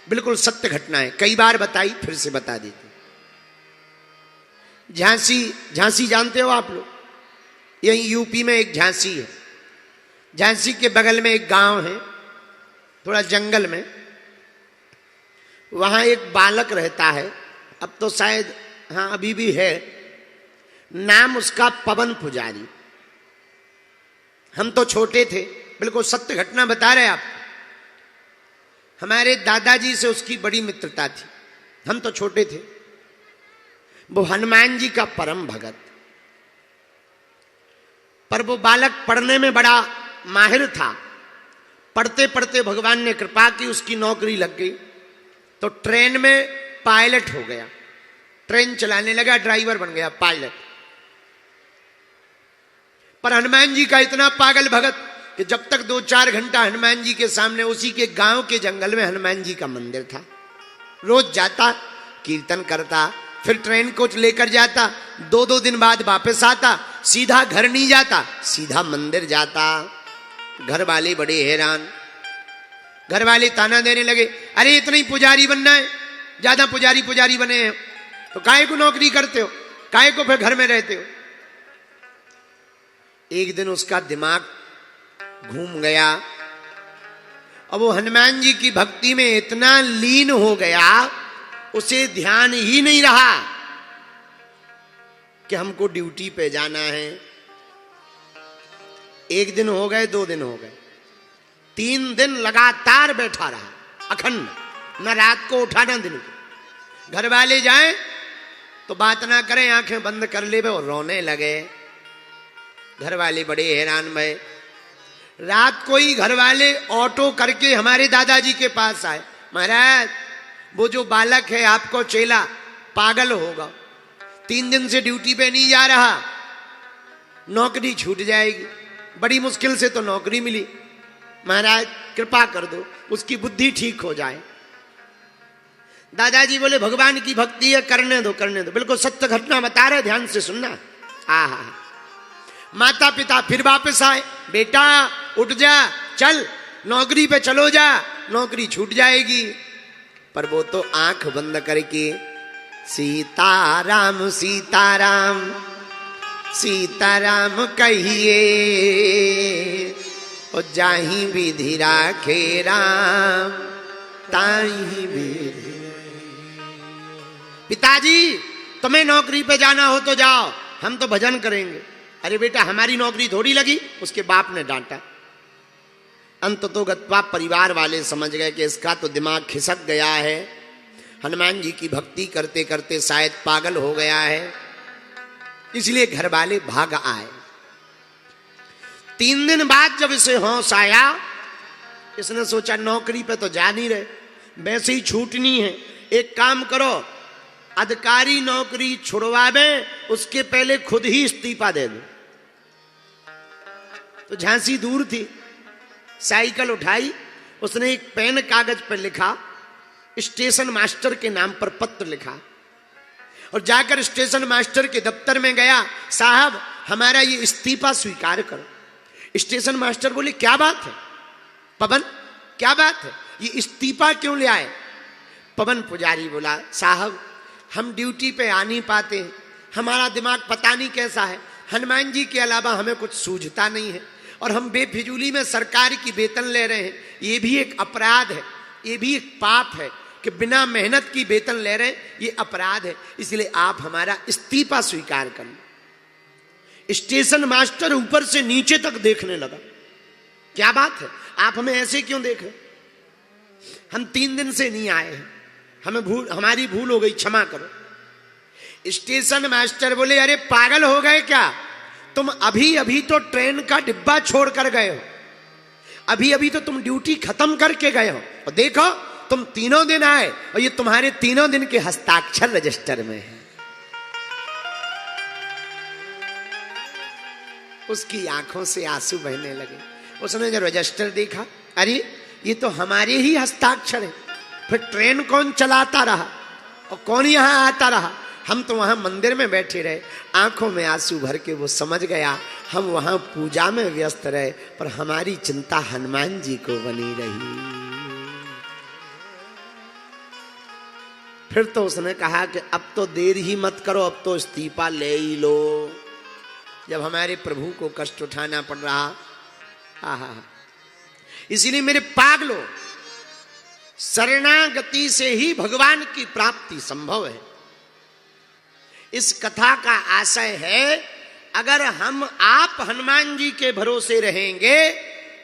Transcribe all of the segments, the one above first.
बिल्कुल सत्य घटना है, कई बार बताई, फिर से बता देते। झांसी जानते हो आप लोग? यही यूपी में एक झांसी है। झांसी के बगल में एक गांव है, थोड़ा जंगल में। वहां एक बालक रहता है, अब तो शायद हाँ अभी भी है, नाम उसका पवन पुजारी। हम तो छोटे थे, बिल्कुल सत्य घटना बता रहे आप। हमारे दादाजी से उसकी बड़ी मित्रता थी, हम तो छोटे थे। वो हनुमान जी का परम भगत, पर वो बालक पढ़ने में बड़ा माहिर था। पढ़ते पढ़ते भगवान ने कृपा की, उसकी नौकरी लग गई, तो ट्रेन में पायलट हो गया, ट्रेन चलाने लगा, ड्राइवर बन गया, पायलट। पर हनुमान जी का इतना पागल भगत कि जब तक 2-4 घंटा हनुमान जी के सामने, उसी के गांव के जंगल में हनुमान जी का मंदिर था, रोज जाता, कीर्तन करता, फिर ट्रेन को लेकर जाता, 2-2 दिन बाद वापस आता, सीधा घर नहीं जाता, सीधा मंदिर जाता। घर वाले बड़े हैरान, घर वाले ताना देने लगे, अरे इतना ही पुजारी बनना है, ज्यादा पुजारी बने हैं तो काहे को नौकरी करते हो, काहे को फिर घर में रहते हो। एक दिन उसका दिमाग घूम गया, अब वो हनुमान जी की भक्ति में इतना लीन हो गया, उसे ध्यान ही नहीं रहा कि हमको ड्यूटी पे जाना है। 1 दिन हो गए, 2 दिन हो गए, 3 दिन लगातार बैठा रहा, अखंड, न रात को उठा न दिन को। घर वाले जाएं तो बात ना करें, आंखें बंद कर ले और रोने लगे। घर वाले बड़े हैरान भये। रात को ही घर वाले ऑटो करके हमारे दादाजी के पास आए, महाराज वो जो बालक है आपको चेला पागल होगा, 3 दिन से ड्यूटी पे नहीं जा रहा, नौकरी छूट जाएगी। बड़ी मुश्किल से तो नौकरी मिली, महाराज कृपा कर दो, उसकी बुद्धि ठीक हो जाए। दादाजी बोले भगवान की भक्ति है, करने दो करने दो। बिल्कुल सत्य घटना बता रहे, ध्यान से सुनना। आहा, माता पिता फिर वापस आए, बेटा उठ जा, चल नौकरी पे चलो जा, नौकरी छूट जाएगी। पर वो तो आंख बंद करके सीताराम सीताराम सीताराम कहिए, और जाही विधि राखे राम ताही विधि। पिताजी तुम्हें नौकरी पे जाना हो तो जाओ, हम तो भजन करेंगे। अरे बेटा हमारी नौकरी थोड़ी लगी, उसके बाप ने डांटा। अंततोगत्वा परिवार वाले समझ गए कि इसका तो दिमाग खिसक गया है, हनुमान जी की भक्ति करते करते शायद पागल हो गया है, इसलिए घर वाले भाग आए। 3 दिन बाद जब इसे होश आया, इसने सोचा नौकरी पे तो जा नहीं रहे, वैसे ही छूटनी है, एक काम करो अधिकारी नौकरी छुड़वावे, उसके पहले खुद ही इस्तीफा दे दो। तो झांसी दूर थी, साइकिल उठाई, उसने एक पेन कागज पर लिखा, स्टेशन मास्टर के नाम पर पत्र लिखा, और जाकर स्टेशन मास्टर के दफ्तर में गया, साहब हमारा ये इस्तीफा स्वीकार करो। स्टेशन मास्टर बोले क्या बात है पवन, क्या बात है, ये इस्तीफा क्यों ले आए? पवन पुजारी बोला साहब हम ड्यूटी पे आ नहीं पाते हैं, हमारा दिमाग पता नहीं कैसा है, हनुमान जी के अलावा हमें कुछ सूझता नहीं है, और हम बेफिजूली में सरकार की वेतन ले रहे हैं, ये भी एक अपराध है, ये भी एक पाप है कि बिना मेहनत की वेतन ले रहे हैं, ये अपराध है, इसलिए आप हमारा इस्तीफा स्वीकार करें। स्टेशन मास्टर ऊपर से नीचे तक देखने लगा, क्या बात है आप हमें ऐसे क्यों देख रहे? हम 3 दिन से नहीं आए हैं, हमारी भूल हो गई, क्षमा करो। स्टेशन मास्टर बोले अरे पागल हो गए क्या, तुम अभी अभी तो ट्रेन का डिब्बा छोड़ कर गए हो, अभी अभी तो तुम ड्यूटी खत्म करके गए हो, और देखो तुम 3 दिन आए और ये तुम्हारे 3 दिन के हस्ताक्षर रजिस्टर में है। उसकी आंखों से आंसू बहने लगे। उसने जब रजिस्टर देखा, अरे ये तो हमारे ही हस्ताक्षर है, फिर ट्रेन कौन चलाता रहा और कौन यहां आता रहा? हम तो वहां मंदिर में बैठे रहे। आंखों में आंसू भर के वो समझ गया हम वहां पूजा में व्यस्त रहे, पर हमारी चिंता हनुमान जी को बनी रही। फिर तो उसने कहा कि अब तो देर ही मत करो, अब तो इस्तीफा ले ही लो। जब हमारे प्रभु को कष्ट उठाना पड़ रहा, आहा, इसीलिए मेरे पागलों, शरणागति से ही भगवान की प्राप्ति संभव है। इस कथा का आशय है, अगर हम आप हनुमान जी के भरोसे रहेंगे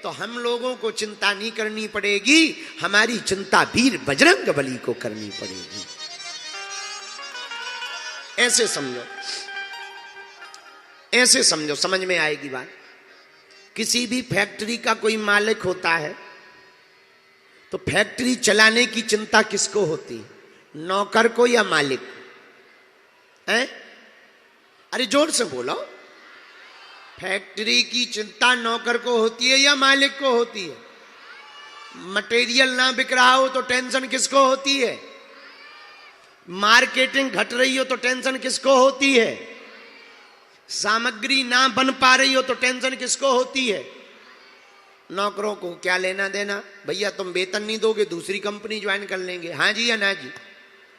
तो हम लोगों को चिंता नहीं करनी पड़ेगी, हमारी चिंता वीर बजरंग बली को करनी पड़ेगी। ऐसे समझो, ऐसे समझो, समझ में आएगी बात। किसी भी फैक्ट्री का कोई मालिक होता है तो फैक्ट्री चलाने की चिंता किसको होती है, नौकर को या मालिक को? हैं? अरे जोर से बोलो। फैक्ट्री की चिंता नौकर को होती है या मालिक को होती है? मटेरियल ना बिक रहा हो तो टेंशन किसको होती है? मार्केटिंग घट रही हो तो टेंशन किसको होती है? सामग्री ना बन पा रही हो तो टेंशन किसको होती है? नौकरों को क्या लेना देना, भैया तुम वेतन नहीं दोगे दूसरी कंपनी ज्वाइन कर लेंगे, हाँ जी या ना जी,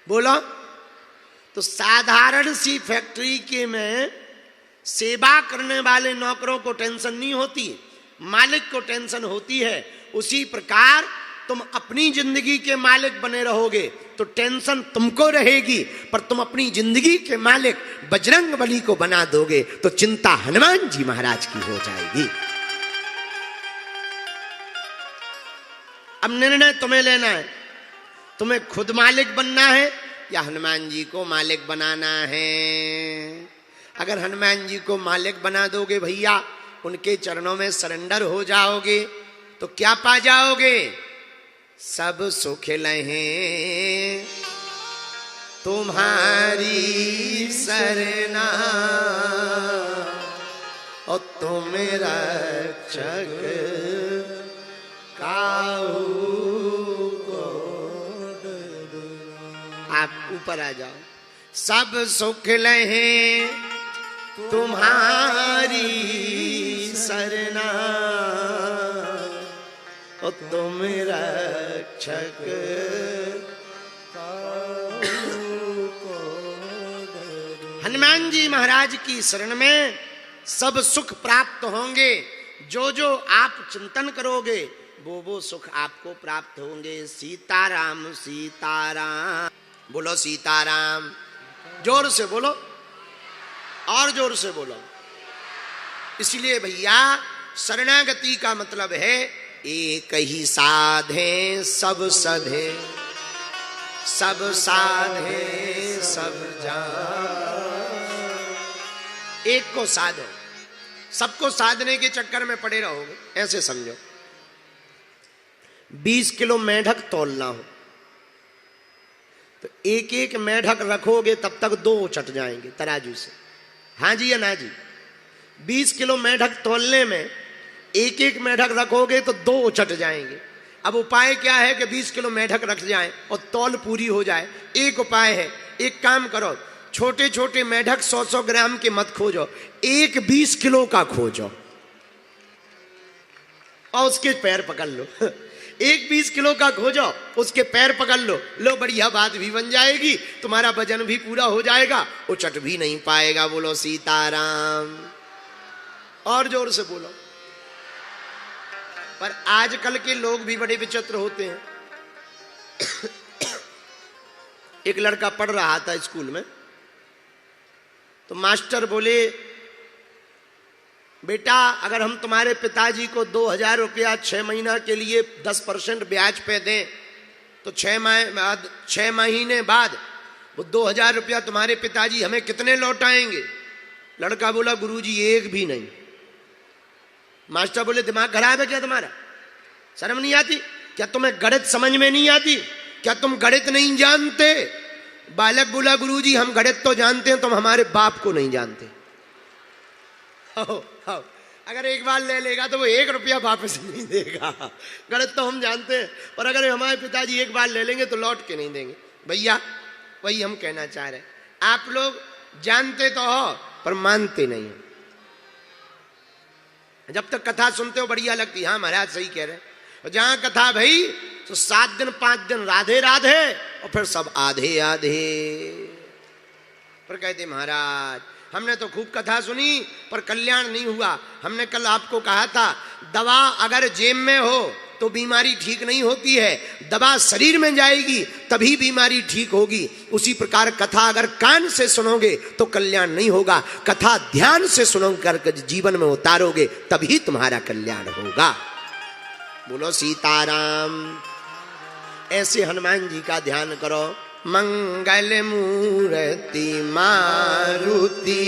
बोलो। तो साधारण सी फैक्ट्री के में सेवा करने वाले नौकरों को टेंशन नहीं होती, मालिक को टेंशन होती है। उसी प्रकार तुम अपनी जिंदगी के मालिक बने रहोगे तो टेंशन तुमको रहेगी, पर तुम अपनी जिंदगी के मालिक बजरंग बली को बना दोगे तो चिंता हनुमान जी महाराज की हो जाएगी। अब निर्णय तुम्हें लेना है, तुम्हें खुद मालिक बनना है या हनुमान जी को मालिक बनाना है। अगर हनुमान जी को मालिक बना दोगे भैया, उनके चरणों में सरेंडर हो जाओगे तो क्या पा जाओगे? सब सुख लहें तुम्हारी सरना और तुम रक्षक काहू को। आप ऊपर आ जाओ। सब सुख लहें तुम्हारी सरना और तुम रक्षक हनुमान जी महाराज की शरण में सब सुख प्राप्त होंगे। जो जो आप चिंतन करोगे वो सुख आपको प्राप्त होंगे। सीताराम सीताराम, बोलो सीताराम, जोर से बोलो और जोर से बोलो। इसलिए भैया शरणागति का मतलब है एक ही साधे सब सधे, सब साधे सब जान। एक को साधो, सबको साधने के चक्कर में पड़े रहोगे, ऐसे समझो। 20 किलो मेढक तोलना हो तो एक एक मेढक रखोगे तब तक 2 उचट जाएंगे तराजू से, हाँ जी या ना जी। 20 किलो मेढक तोलने में एक एक मेढक रखोगे तो 2 उचट जाएंगे। अब उपाय क्या है कि 20 किलो मेढक रख जाए और तौल पूरी हो जाए? एक उपाय है, एक काम करो, छोटे छोटे मेढक 100-100 ग्राम के मत खोजो, एक 20 किलो का खोजो और उसके पैर पकड़ लो। एक 20 किलो का खोजो, उसके पैर पकड़ लो, लो बढ़िया बात भी बन जाएगी, तुम्हारा वजन भी पूरा हो जाएगा, उचट भी नहीं पाएगा। बोलो सीताराम और जोर से बोलो। पर आजकल के लोग भी बड़े विचित्र होते हैं। एक लड़का पढ़ रहा था स्कूल में, तो मास्टर बोले, बेटा अगर हम तुम्हारे पिताजी को 2000 रुपया 6 महीना के लिए 10% ब्याज पे दें तो 6 महीने बाद वो 2000 रुपया तुम्हारे पिताजी हमें कितने लौटाएंगे? लड़का बोला, गुरुजी एक भी नहीं। मास्टर बोले, दिमाग खराब है क्या तुम्हारा? शर्म नहीं आती क्या? तुम्हें गणित समझ में नहीं आती क्या? तुम गणित नहीं जानते? बालक बोला, गुरुजी हम गणित तो जानते हैं, तुम हमारे बाप को नहीं जानते। अगर एक बार ले लेगा तो वो 1 रुपया वापस नहीं देगा। गणित तो हम जानते हैं, पर अगर हमारे पिताजी एक बार ले लेंगे तो लौट के नहीं देंगे। भैया वही हम कहना चाह रहे हैं, आप लोग जानते तो हो पर मानते नहीं हो। जब तक कथा सुनते हो बढ़िया लगती, हाँ महाराज सही कह रहे हैं। और जहां कथा भाई तो 7 दिन 5 दिन राधे राधे और फिर सब आधे आधे। पर कहते महाराज हमने तो खूब कथा सुनी पर कल्याण नहीं हुआ। हमने कल आपको कहा था दवा अगर जेब में हो तो बीमारी ठीक नहीं होती है, दवा शरीर में जाएगी तभी बीमारी ठीक होगी। उसी प्रकार कथा अगर कान से सुनोगे तो कल्याण नहीं होगा, कथा ध्यान से सुनकर जीवन में उतारोगे तभी तुम्हारा कल्याण होगा। बोलो सीताराम। ऐसे हनुमान जी का ध्यान करो। मंगल मूर्ति मारुति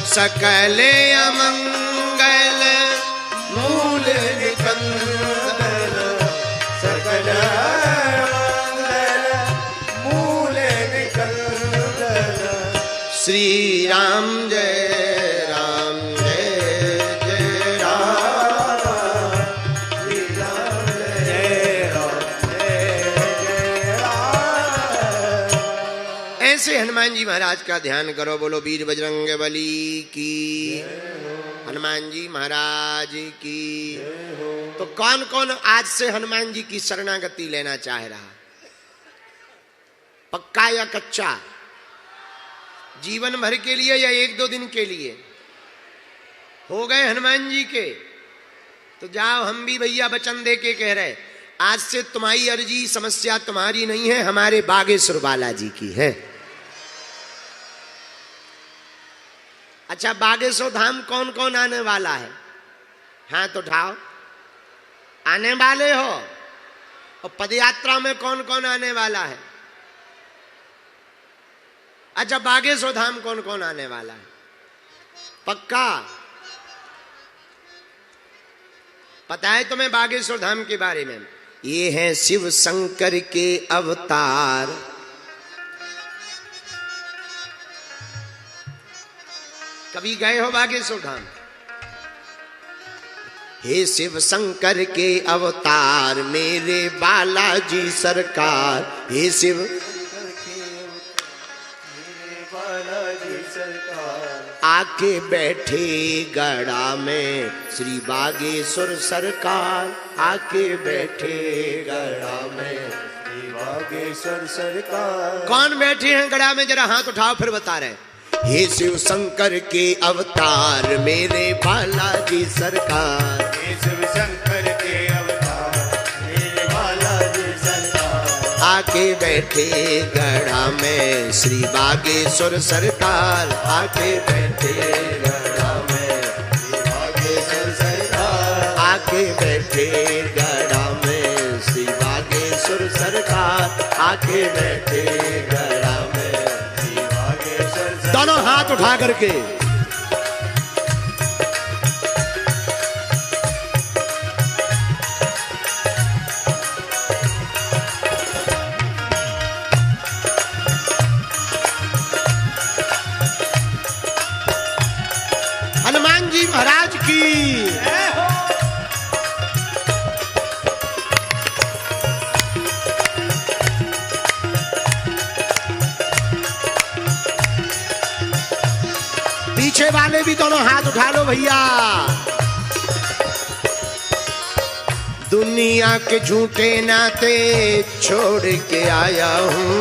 सकल अमंगल मूल निकंदन सकल मूल निकंदन श्री राम जय राम जय जय राम श्री राम जय राम जय राम। ऐसे हनुमान जी महाराज का ध्यान करो। बोलो वीर बजरंग बली की, हनुमान जी महाराज की। तो कौन कौन आज से हनुमान जी की शरणागति लेना चाह रहा? पक्का या कच्चा? जीवन भर के लिए या एक दो दिन के लिए? हो गए हनुमान जी के तो जाओ। हम भी भैया वचन दे के कह रहे आज से तुम्हारी अर्जी समस्या तुम्हारी नहीं है, हमारे बागेश्वर बालाजी की है। अच्छा बागेश्वर धाम कौन कौन आने वाला है? हाथ उठाओ। आने वाले हो? और पदयात्रा में कौन कौन आने वाला है? अच्छा बागेश्वर धाम कौन कौन आने वाला है? पक्का? पता है तुम्हें बागेश्वर धाम के बारे में? ये हैं शिव शंकर के अवतार। कभी गए हो बागेश्वर धाम? हे शिव शंकर के अवतार मेरे बालाजी सरकार। हे शिव बालाजी सरकार आके बैठे गड़ा में श्री बागेश्वर सरकार। आके बैठे गड़ा में श्री बागेश्वर सरकार। कौन बैठे हैं गड़ा में? जरा हाथ उठाओ फिर बता रहे। हे शिव शंकर के अवतार मेरे बालाजी सरकार। हे शिव शंकर के अवतार मेरे बालाजी सरकार आके बैठे गड़ा में श्री बागेश्वर सरकार। आके बैठे गड़ा में श्री बागेश्वर सरकार। आके बैठे गड़ा में श्री बागेश्वर सरकार। आके बैठे गड़ा में दोनों हाथ उठा करके। हनुमान जी महाराज की। पीछे वाले भी दोनों हाथ उठा लो भैया। दुनिया के झूठे नाते छोड़ के आया हूँ।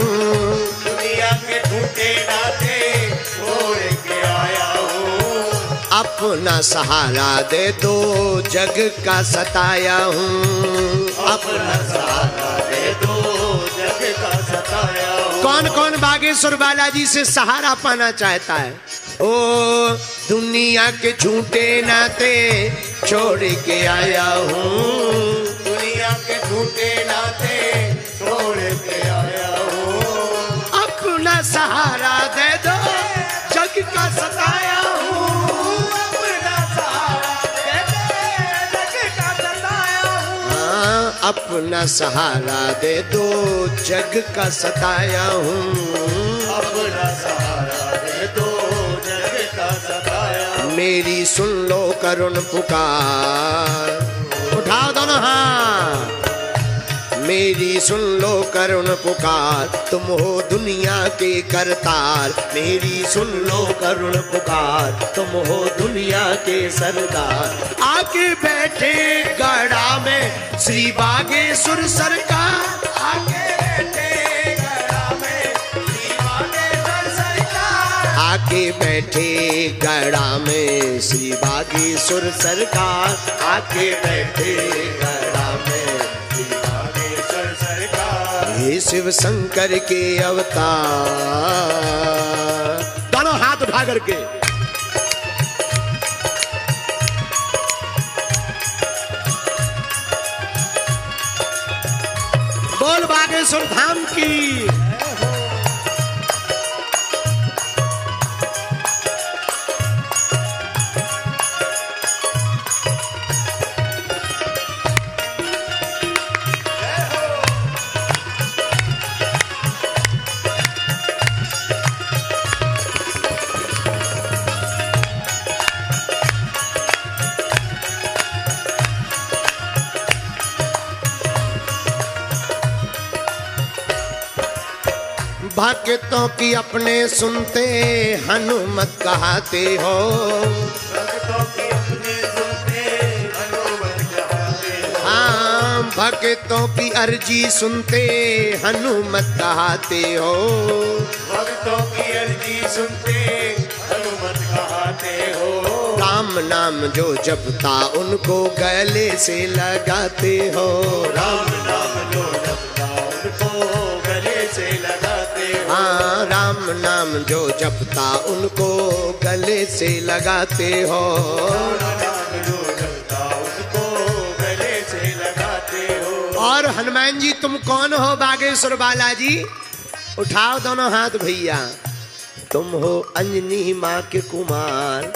दुनिया के झूठे नाते छोड़ के आया हूँ। अपना सहारा दे दो जग का सताया हूँ। अपना सहारा दे दो जग का सताया हूँ। कौन कौन बागेश्वर बालाजी से सहारा पाना चाहता है? ओ दुनिया के झूठे नाते छोड़ के आया हूँ। दुनिया के झूठे नाते छोड़ के आया हूँ। अपना सहारा दे दो जग का सताया हूँ। अपना सहारा दे दो जग का सताया हूँ। हाँ अपना सहारा दे दो जग का सताया हूँ। अपना सहारा दे दो मेरी सुन लो करुण पुकार। उठाओ दोनों हाथ। मेरी सुन लो करुण पुकार, तुम हो दुनिया के करतार। मेरी सुन लो करुण पुकार, तुम हो दुनिया के सरदार। आके बैठे गड़ा में श्री बागेश्वर सरकार, आके बैठे गड़ा में श्री बागेश्वर सरकार। आके बैठे गड़ा में श्री बागेश्वर सरकार, आके बैठे गड़ा में हे शिव शंकर के अवतार। दोनों हाथ उठा करके बोल बागेश्वर धाम की। भक्तों की अपने सुनते हनुमत कहते हो, भक्तों की अपने सुनते हनुमत कहते हो। हाँ भक्तों की अर्जी सुनते हनुमत कहते हो। भक्तों की अर्जी सुनते हनुमत कहते हो। राम नाम जो जपता उनको गले से लगाते हो। राम नाम जो जपता उनको गले से लगाते हो। हाँ राम नाम जो जपता उनको गले से लगाते हो। नाम जो जपता उनको गले से लगाते हो। और हनुमान जी तुम कौन हो बागेश्वर बालाजी? उठाओ दोनों हाथ भैया। तुम हो अंजनी माँ के कुमार,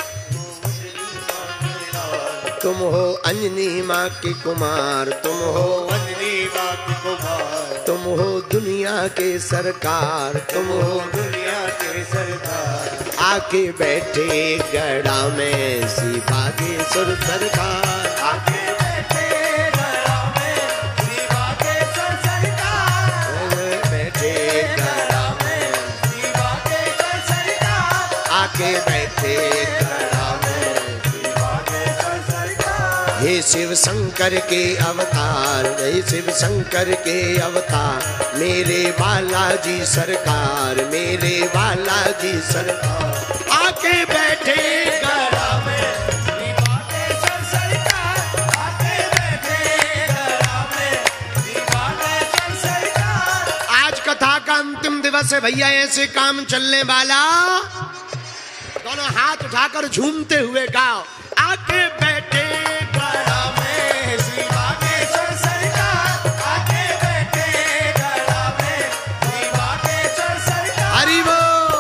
तुम हो अंजनी माँ के कुमार। तुम हो अंजनी माँ के कुमार, तुम हो दुनिया के सरकार। तुम हो दुनिया के सरदार। आके बैठे गड़ा में श्री बागेश्वर सरकार। आके बैठे गड़ा में श्री बागेश्वर सरकार। बैठे गड़ा में श्री बागेश्वर सरकार। आके बैठे गड़ा में। श्री बागेश्वर सरकार। हे शिव शंकर के अवतार, हे शिव शंकर के अवतार। मेरे बालाजी सरकार, मेरे बालाजी सरकार। आके बैठे गड़ा में श्री बागेश्वर सरकार। आके बैठे गड़ा में श्री बागेश्वर सरकार। आज कथा का अंतिम दिवस है भैया, ऐसे काम चलने वाला। दोनों हाथ उठाकर झूमते हुए गाओ, आके